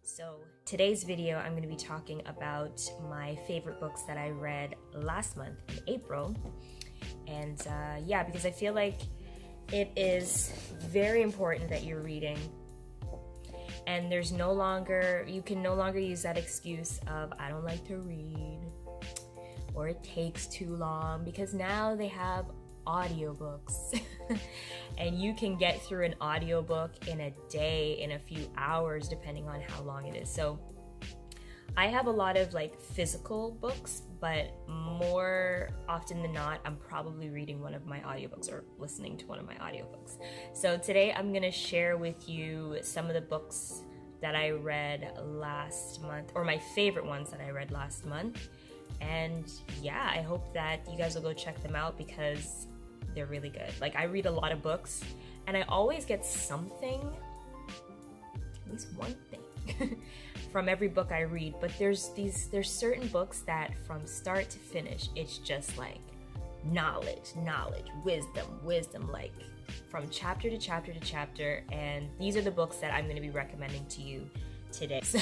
So today's video, I'm going to be talking about my favorite books that I read last month in April. And yeah, because I feel like it is very important that you're reading. And there's you can no longer use that excuse of, I don't like to read, or it takes too long, because now they have audiobooks. And you can get through an audiobook in a day, in a few hours, depending on how long it is. So I have a lot of like physical books, but more often than not, I'm probably reading one of my audiobooks or listening to one of my audiobooks. So today I'm gonna share with you some of the books that I read last month, or my favorite ones that I read last month. And yeah, I hope that you guys will go check them out because they're really good. Like, I read a lot of books and I always get something, at least one thing from every book I read, but there's certain books that from start to finish, it's just like knowledge, wisdom, like from chapter to chapter to chapter. And these are the books that I'm going to be recommending to you today. So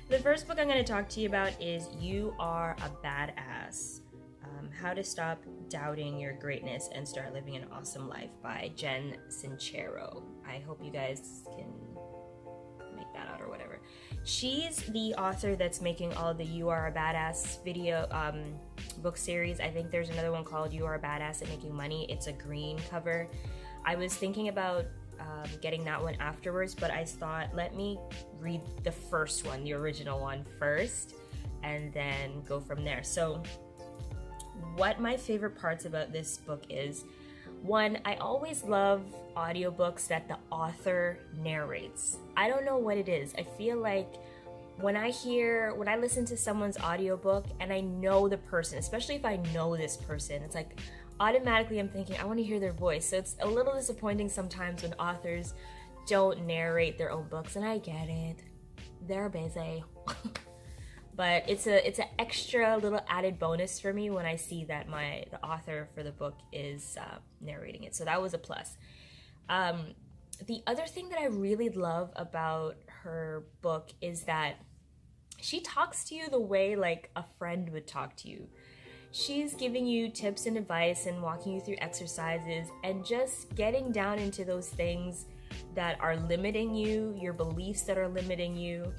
the first book I'm going to talk to you about is You Are a Badass. How to Stop Doubting Your Greatness and Start Living an Awesome Life by Jen Sincero. I hope you guys can make that out or whatever. She's the author that's making all the You Are a Badass video book series. I think there's another one called You Are a Badass at Making Money. It's a green cover. I was thinking about getting that one afterwards, but I thought, let me read the first one, the original one first, and then go from there. So what my favorite parts about this book is, one, I always love audiobooks that the author narrates. I don't know what it is. I feel like when I listen to someone's audiobook and I know the person, especially if I know this person, it's like automatically I'm thinking, I want to hear their voice. So it's a little disappointing sometimes when authors don't narrate their own books, and I get it. They're busy. But it's an extra little added bonus for me when I see that the author for the book is narrating it. So that was a plus. The other thing that I really love about her book is that she talks to you the way like a friend would talk to you. She's giving you tips and advice and walking you through exercises and just getting down into those things that are limiting you, your beliefs that are limiting you.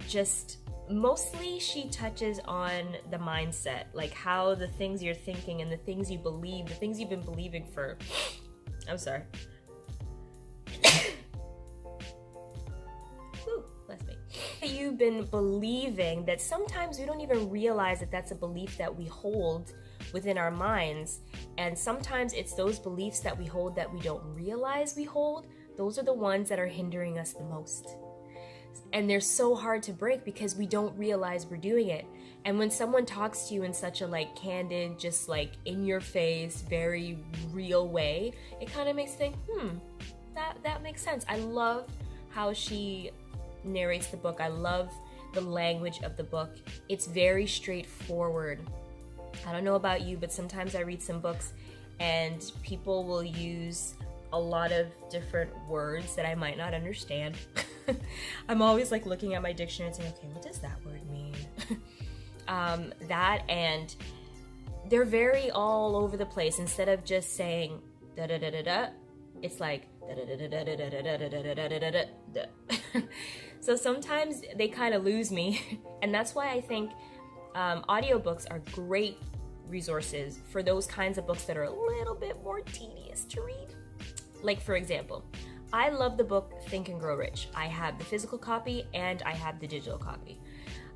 Just mostly she touches on the mindset, like how the things you're thinking and the things you believe, the things you've been believing for, I'm sorry. Whew, bless me. You've been believing that sometimes we don't even realize that that's a belief that we hold within our minds. And sometimes it's those beliefs that we hold that we don't realize we hold. Those are the ones that are hindering us the most. And they're so hard to break because we don't realize we're doing it. And when someone talks to you in such a like candid, just like in your face, very real way, it kind of makes you think, that makes sense. I love how she narrates the book. I love the language of the book. It's very straightforward. I don't know about you, but sometimes I read some books and people will use a lot of different words that I might not understand. I'm always like looking at my dictionary and saying, okay, what does that word mean? That, and they're very all over the place. Instead of just saying da da da da da, it's like da da da da da da da da da da da da da. So sometimes they kind of lose me, and that's why I think audiobooks are great resources for those kinds of books that are a little bit more tedious to read. Like, for example, I love the book Think and Grow Rich. I have the physical copy and I have the digital copy.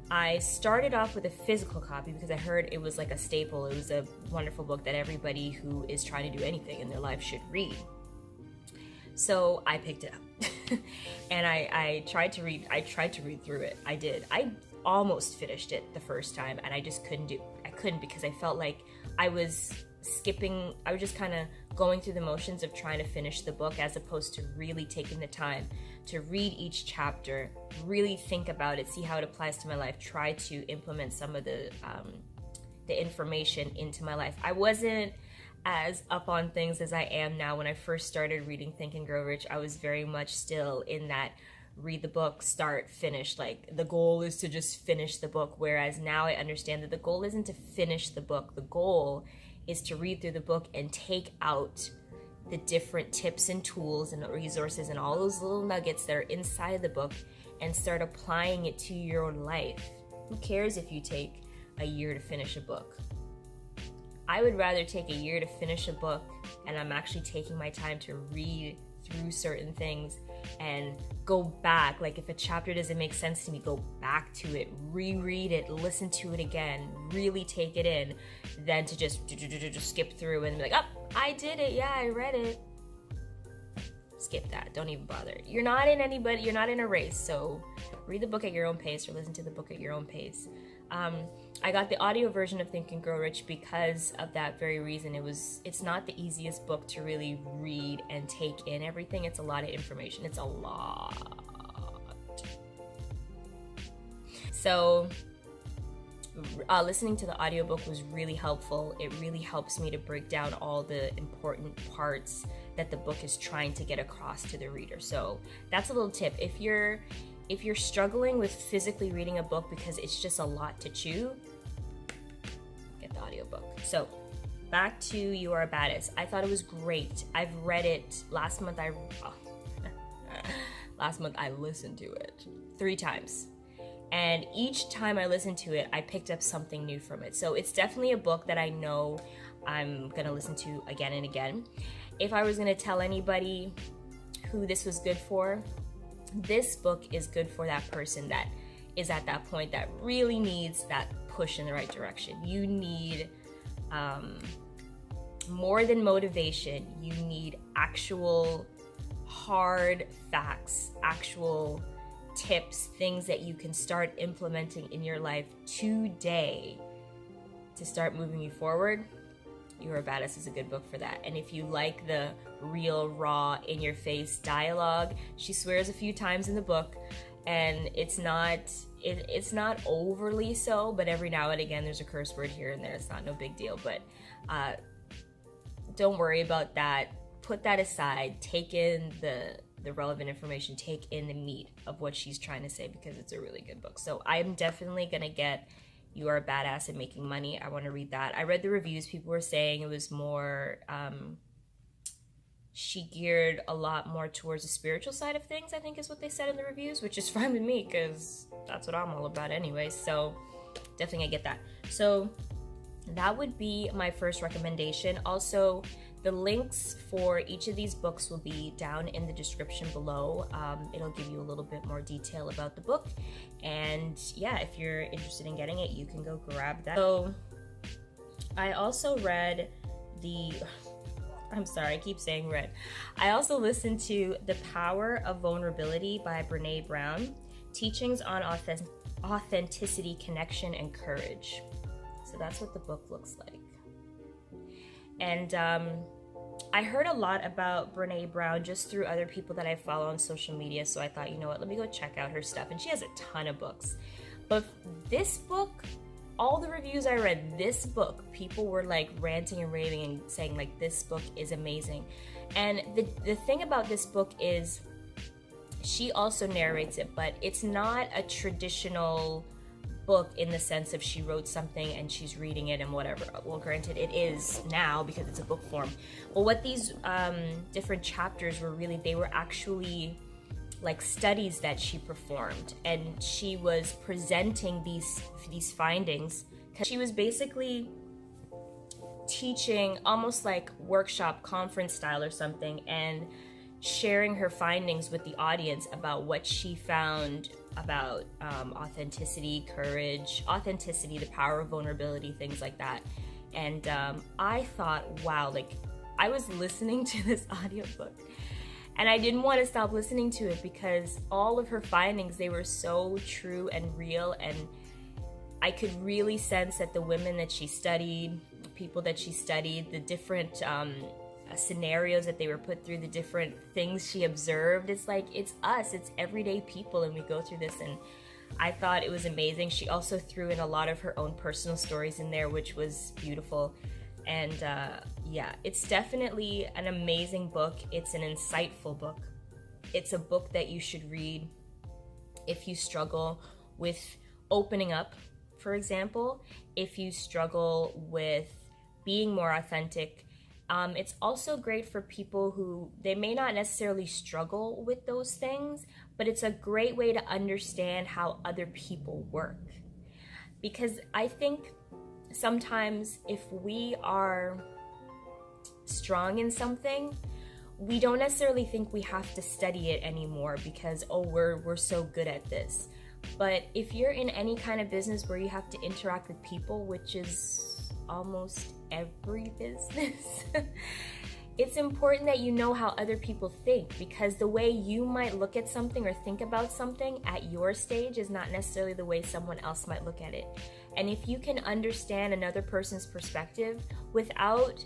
I started off with a physical copy because I heard it was like a staple. It was a wonderful book that everybody who is trying to do anything in their life should read. So I picked it up and I tried to read through it. I did. I almost finished it the first time and I just couldn't because I felt like I was just kind of going through the motions of trying to finish the book as opposed to really taking the time to read each chapter, really think about it, see how it applies to my life, try to implement some of the the information into my life. I wasn't as up on things as I am now. When I first started reading Think and Grow Rich, I was very much still in that read the book, start, finish. Like, the goal is to just finish the book. Whereas now I understand that the goal isn't to finish the book. The goal is to read through the book and take out the different tips and tools and resources and all those little nuggets that are inside the book and start applying it to your own life. Who cares if you take a year to finish a book? I would rather take a year to finish a book, and I'm actually taking my time to read through certain things and go back. Like, if a chapter doesn't make sense to me, go back to it, reread it, listen to it again, really take it in, than to just skip through and be like, oh, I did it, yeah, I read it. Skip that, don't even bother. You're not in a race, so read the book at your own pace or listen to the book at your own pace. I got the audio version of Think and Grow Rich because of that very reason. It's not the easiest book to really read and take in everything. It's a lot of information. It's a lot. So listening to the audiobook was really helpful. It really helps me to break down all the important parts that the book is trying to get across to the reader. So that's a little tip. If you're struggling with physically reading a book because it's just a lot to chew, get the audiobook. So back to You Are a Badass. I thought it was great. I've read it last month. Last month I listened to it 3 times. And each time I listened to it, I picked up something new from it. So it's definitely a book that I know I'm going to listen to again and again. If I was going to tell anybody who this was good for, this book is good for that person that is at that point that really needs that push in the right direction. You need more than motivation. You need actual hard facts, actual tips, things that you can start implementing in your life today to start moving you forward. You Are a Badass is a good book for that. And if you like the real, raw, in-your-face dialogue, she swears a few times in the book, and it's not overly so, but every now and again there's a curse word here and there. It's not no big deal, but don't worry about that. Put that aside. Take in the relevant information. Take in the meat of what she's trying to say, because it's a really good book. So I'm definitely gonna get You Are a Badass at Making Money. I want to read that. I read the reviews. People were saying it was more, she geared a lot more towards the spiritual side of things, I think is what they said in the reviews, which is fine with me because that's what I'm all about anyway. So definitely I get that. So that would be my first recommendation. Also, the links for each of these books will be down in the description below. It'll give you a little bit more detail about the book. And yeah, if you're interested in getting it, you can go grab that. So I also read I'm sorry, I keep saying read. I also listened to The Power of Vulnerability by Brené Brown, Teachings on Authenticity, Connection, and Courage. So that's what the book looks like. And I heard a lot about Brené Brown just through other people that I follow on social media, so I thought, you know what, let me go check out her stuff. And she has a ton of books. But this book, all the reviews I read, this book, people were like ranting and raving and saying like, this book is amazing. And the thing about this book is she also narrates it, but it's not a traditional book in the sense of she wrote something and she's reading it and whatever. Well, granted, it is now because it's a book form. But what these different chapters were really, they were actually like studies that she performed, and she was presenting these findings because she was basically teaching almost like workshop conference style or something, and sharing her findings with the audience about what she found about authenticity, courage, the power of vulnerability, things like that. And I thought, wow, like I was listening to this audiobook and I didn't want to stop listening to it because all of her findings, they were so true and real, and I could really sense that the women that she studied, people that she studied, the different scenarios that they were put through, the different things she observed, it's like, it's us, it's everyday people, and we go through this. And I thought it was amazing. She also threw in a lot of her own personal stories in there, which was beautiful. And yeah, it's definitely an amazing book. It's an insightful book. It's a book that you should read if you struggle with opening up, for example, if you struggle with being more authentic. It's also great for people who, they may not necessarily struggle with those things, but it's a great way to understand how other people work. Because I think sometimes if we are strong in something, we don't necessarily think we have to study it anymore because, oh, we're so good at this. But if you're in any kind of business where you have to interact with people, which is almost every business, it's important that you know how other people think, because the way you might look at something or think about something at your stage is not necessarily the way someone else might look at it. And if you can understand another person's perspective without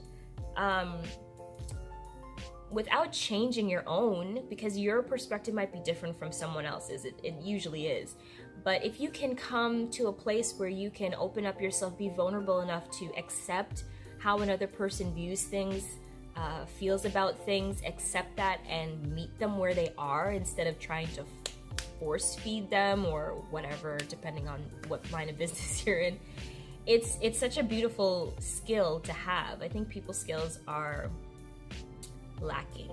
changing your own, because your perspective might be different from someone else's, it usually is. But if you can come to a place where you can open up yourself, be vulnerable enough to accept how another person views things, feels about things, accept that and meet them where they are instead of trying to force feed them or whatever, depending on what line of business you're in. It's such a beautiful skill to have. I think people skills are lacking.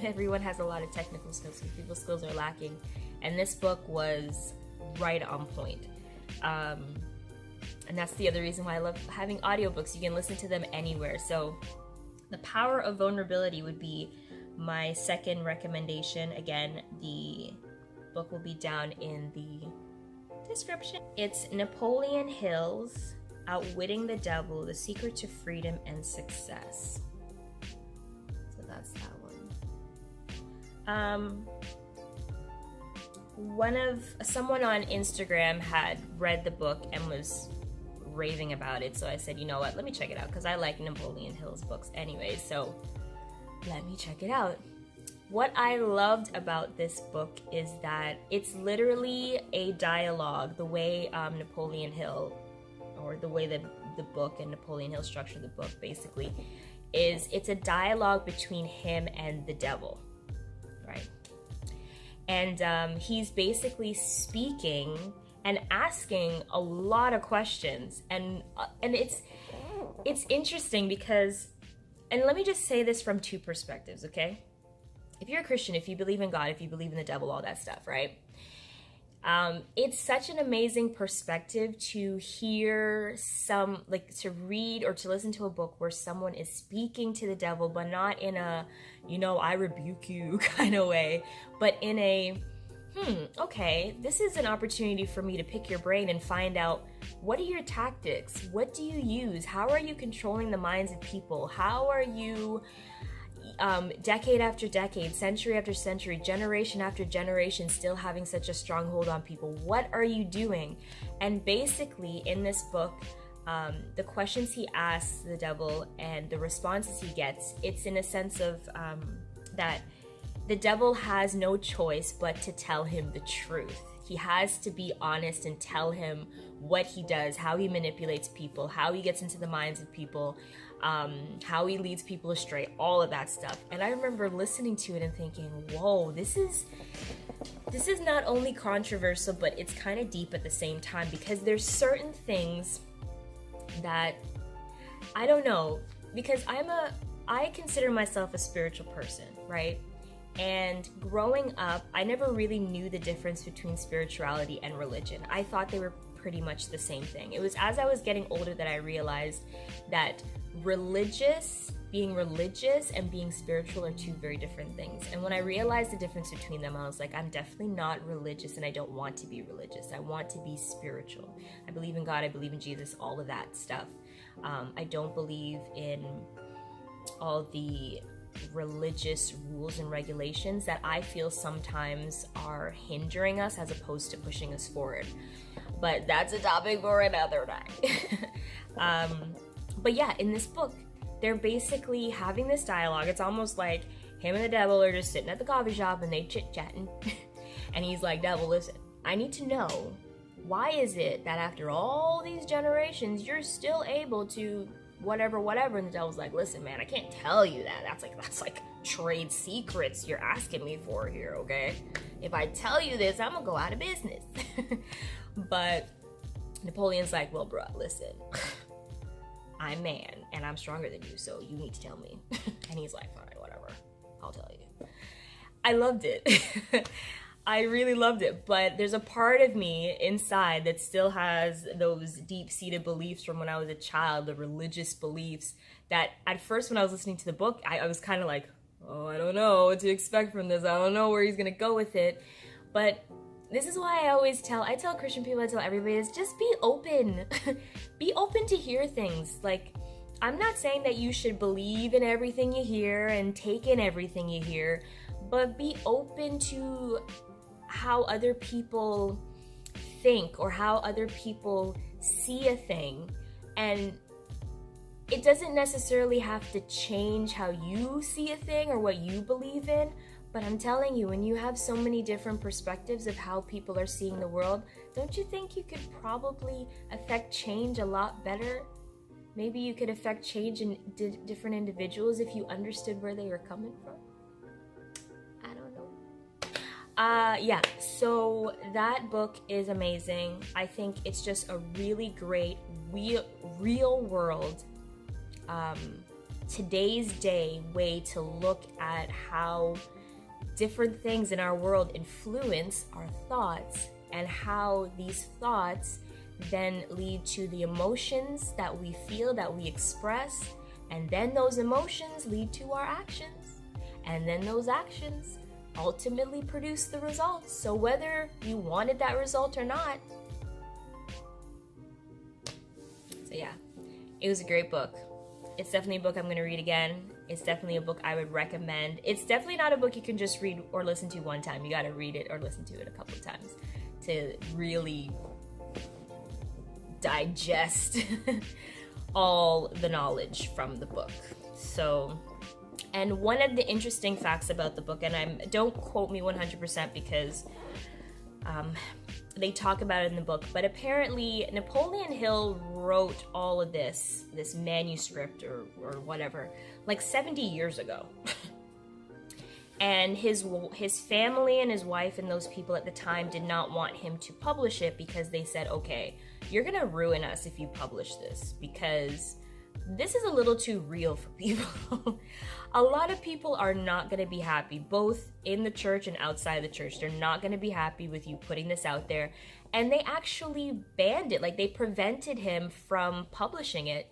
Everyone has a lot of technical skills, but people skills are lacking. And this book was right on point. And that's the other reason why I love having audiobooks. You can listen to them anywhere. So The Power of Vulnerability would be my second recommendation. Again, the book will be down in the description. It's Napoleon Hill's Outwitting the Devil, The Secret to Freedom and Success. So that's that one. Someone on Instagram had read the book and was raving about it, so I said, you know what, let me check it out, because I like Napoleon Hill's books anyway, so let me check it out. What I loved about this book is that it's literally a dialogue. The way Napoleon Hill, or the way that the book and Napoleon Hill structured the book basically, is it's a dialogue between him and the devil, right? And he's basically speaking and asking a lot of questions, and it's interesting because, and let me just say this from two perspectives, okay? If you're a Christian, if you believe in God, if you believe in the devil, all that stuff, right? It's such an amazing perspective to hear to read or to listen to a book where someone is speaking to the devil, but not in a, I rebuke you kind of way, but in a, okay, this is an opportunity for me to pick your brain and find out, what are your tactics? What do you use? How are you controlling the minds of people? How are you, decade after decade, century after century, generation after generation, still having such a strong hold on people? What are you doing? And basically, in this book, the questions he asks the devil and the responses he gets, it's in a sense of that the devil has no choice but to tell him the truth. He has to be honest and tell him what he does, how he manipulates people, how he gets into the minds of people, how he leads people astray, all of that stuff. And I remember listening to it and thinking, whoa, this is not only controversial, but it's kind of deep at the same time, because there's certain things that, I don't know, because I consider myself a spiritual person, right? And growing up, I never really knew the difference between spirituality and religion. I thought they were pretty much the same thing. It was as I was getting older that I realized that being religious and being spiritual are two very different things. And when I realized the difference between them, I was like, I'm definitely not religious, and I don't want to be religious. I want to be spiritual. I believe in God, I believe in Jesus, all of that stuff. I don't believe in all the religious rules and regulations that I feel sometimes are hindering us as opposed to pushing us forward. But that's a topic for another night. But yeah, in this book, they're basically having this dialogue. It's almost like him and the devil are just sitting at the coffee shop and they chit-chatting. And he's like, devil, listen, I need to know why is it that after all these generations, you're still able to whatever, whatever? And the devil's like, listen, man, I can't tell you that. That's like trade secrets you're asking me for here, okay? If I tell you this, I'm gonna go out of business. But Napoleon's like, well, bro, listen, I'm man and I'm stronger than you, so you need to tell me. And he's like, all right, whatever, I'll tell you. I loved it. I really loved it, but there's a part of me inside that still has those deep-seated beliefs from when I was a child, the religious beliefs that at first when I was listening to the book, I was kind of like, oh, I don't know what to expect from this. I don't know where he's gonna go with it. But this is why I tell Christian people, I tell everybody, is just be open. Be open to hear things. Like, I'm not saying that you should believe in everything you hear and take in everything you hear, but be open to how other people think or how other people see a thing. And it doesn't necessarily have to change how you see a thing or what you believe in, but I'm telling you, when you have so many different perspectives of how people are seeing the world, don't you think you could probably affect change a lot better? Maybe you could affect change in different individuals if you understood where they were coming from. Yeah, so that book is amazing. I think it's just a really great real world, today's day way to look at how different things in our world influence our thoughts and how these thoughts then lead to the emotions that we feel, that we express, and then those emotions lead to our actions, and then those actions ultimately produce the results. So whether you wanted that result or not. So yeah, it was a great book. It's definitely a book I'm going to read again. It's definitely a book I would recommend. It's definitely not a book you can just read or listen to one time. You got to read it or listen to it a couple of times to really digest all the knowledge from the book. So, and one of the interesting facts about the book, and don't quote me 100% because they talk about it in the book, but apparently Napoleon Hill wrote all of this manuscript or whatever, like 70 years ago. And his family and his wife and those people at the time did not want him to publish it because they said, okay, you're gonna ruin us if you publish this because this is a little too real for people. A lot of people are not going to be happy, both in the church and outside the church. They're not going to be happy with you putting this out there. And they actually banned it. Like, they prevented him from publishing it.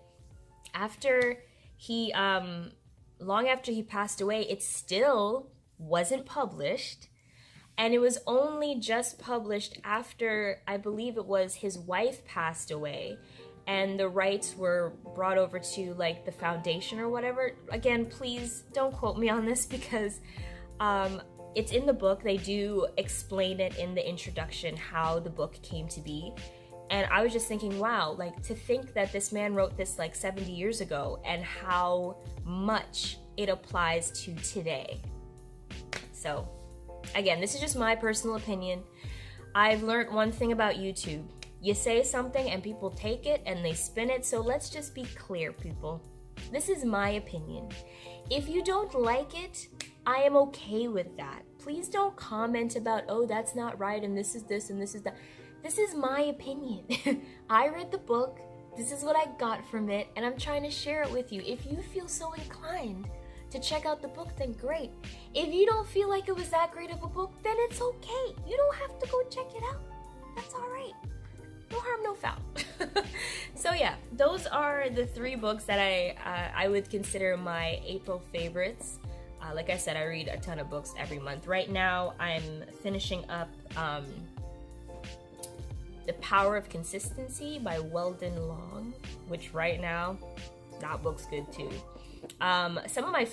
After he, long after he passed away, it still wasn't published. And it was only just published after, I believe it was his wife passed away. And the rights were brought over to like the foundation or whatever. Again, please don't quote me on this because it's in the book. They do explain it in the introduction how the book came to be. And I was just thinking, wow, like to think that this man wrote this like 70 years ago and how much it applies to today. So again, this is just my personal opinion. I've learned one thing about YouTube. You say something and people take it and they spin it, so let's just be clear, people. This is my opinion. If you don't like it, I am okay with that. Please don't comment about, oh, that's not right, and this is this, and this is that. This is my opinion. I read the book, this is what I got from it, and I'm trying to share it with you. If you feel so inclined to check out the book, then great. If you don't feel like it was that great of a book, then it's okay. You don't have to go check it out. That's all right. No harm, no foul. So yeah, those are the 3 books that I would consider my April favorites. Like I said, I read a ton of books every month. Right now, I'm finishing up The Power of Consistency by Weldon Long, which right now, that book's good too. Some of my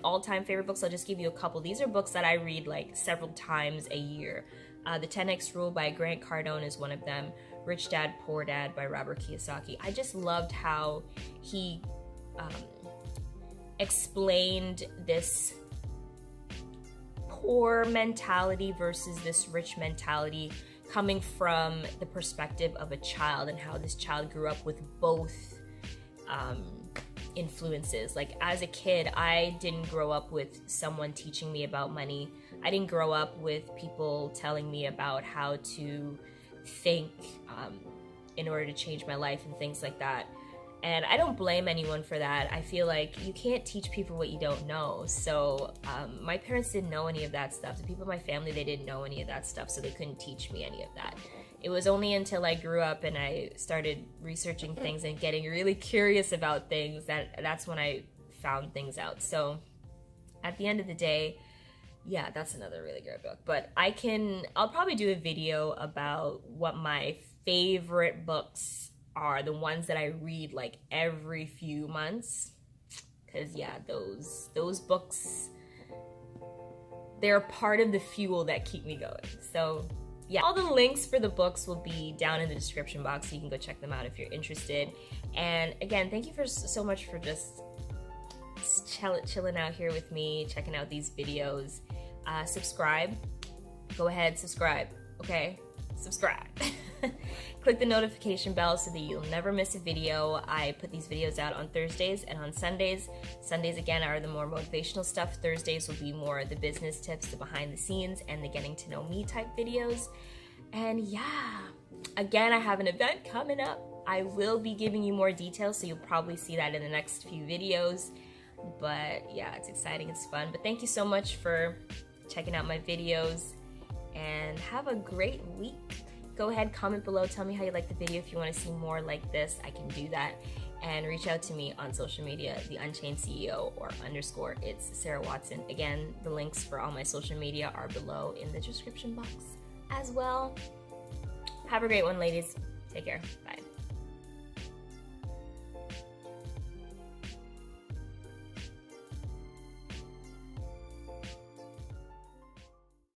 all-time favorite books, I'll just give you a couple. These are books that I read like several times a year. The 10X Rule by Grant Cardone is one of them. Rich Dad, Poor Dad by Robert Kiyosaki. I just loved how he explained this poor mentality versus this rich mentality coming from the perspective of a child and how this child grew up with both influences. Like as a kid, I didn't grow up with someone teaching me about money. I didn't grow up with people telling me about how to think in order to change my life and things like that. And I don't blame anyone for that. I feel like you can't teach people what you don't know. So my parents didn't know any of that stuff. The people in my family, they didn't know any of that stuff, so they couldn't teach me any of that. It was only until I grew up and I started researching things and getting really curious about things that's when I found things out. So at the end of the day, yeah, that's another really great book. But I'll probably do a video about what my favorite books are, the ones that I read like every few months. Because yeah, those books, they're part of the fuel that keep me going. So yeah, all the links for the books will be down in the description box, so you can go check them out if you're interested. And again, thank you so much for just chilling out here with me, checking out these videos. Subscribe. Go ahead, subscribe. Okay? Subscribe. Click the notification bell so that you'll never miss a video. I put these videos out on Thursdays and on Sundays. Sundays, again, are the more motivational stuff. Thursdays will be more the business tips, the behind the scenes, and the getting to know me type videos. And yeah, again, I have an event coming up. I will be giving you more details, so you'll probably see that in the next few videos. But yeah, it's exciting, it's fun. But thank you so much for checking out my videos, and have a great week. Go ahead, comment below, tell me how you like the video. If you want to see more like this, I can do that. And reach out to me on social media, the Unchained CEO or _ it's Sarah Watson. Again, the links for all my social media are below in the description box as well. Have a great one, ladies. Take care. Bye.